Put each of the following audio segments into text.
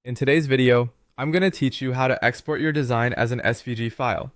In today's video, I'm going to teach you how to export your design as an SVG file.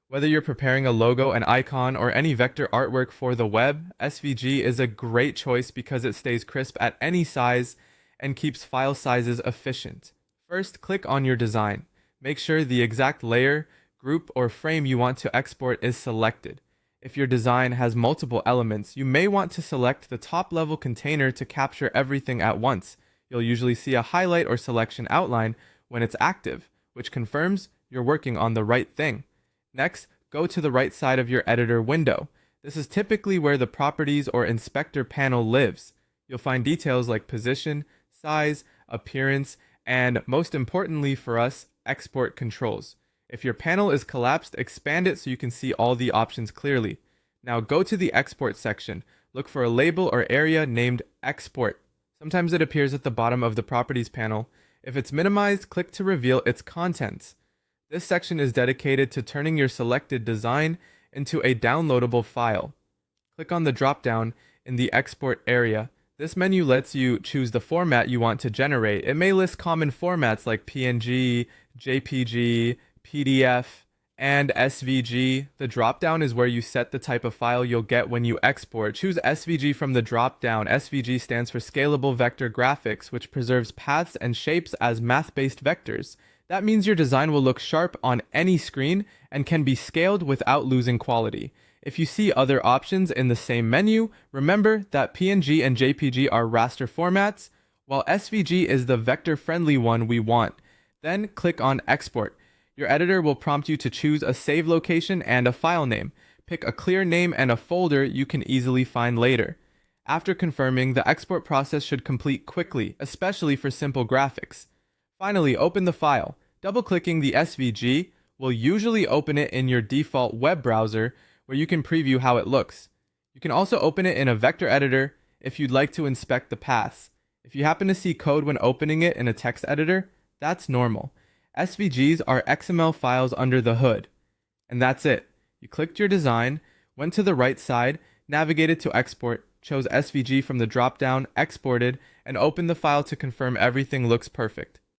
Whether you're preparing a logo, an icon, or any vector artwork for the web, SVG is a great choice because it stays crisp at any size and keeps file sizes efficient. First, click on your design. Make sure the exact layer, group, or frame you want to export is selected. If your design has multiple elements, you may want to select the top-level container to capture everything at once. You'll usually see a highlight or selection outline when it's active, which confirms you're working on the right thing. Next, go to the right side of your editor window. This is typically where the properties or inspector panel lives. You'll find details like position, size, appearance, and most importantly for us, export controls. If your panel is collapsed, expand it so you can see all the options clearly. Now go to the export section. Look for a label or area named export. Sometimes it appears at the bottom of the properties panel. If it's minimized, click to reveal its contents. This section is dedicated to turning your selected design into a downloadable file. Click on the drop-down in the export area. This menu lets you choose the format you want to generate. It may list common formats like PNG, JPG, PDF, and SVG. The drop-down is where you set the type of file you'll get when you export. Choose SVG from the drop-down. SVG stands for Scalable Vector Graphics, which preserves paths and shapes as math-based vectors. That means your design will look sharp on any screen and can be scaled without losing quality. If you see other options in the same menu, remember that PNG and JPG are raster formats, while SVG is the vector-friendly one we want. Then click on Export. Your editor will prompt you to choose a save location and a file name. Pick a clear name and a folder you can easily find later. After confirming, the export process should complete quickly, especially for simple graphics. Finally, open the file. Double-clicking the SVG will usually open it in your default web browser, where you can preview how it looks. You can also open it in a vector editor if you'd like to inspect the paths. If you happen to see code when opening it in a text editor, that's normal. SVGs are XML files under the hood. And that's it. You clicked your design, went to the right side, navigated to export, chose SVG from the drop-down, exported, and opened the file to confirm everything looks perfect.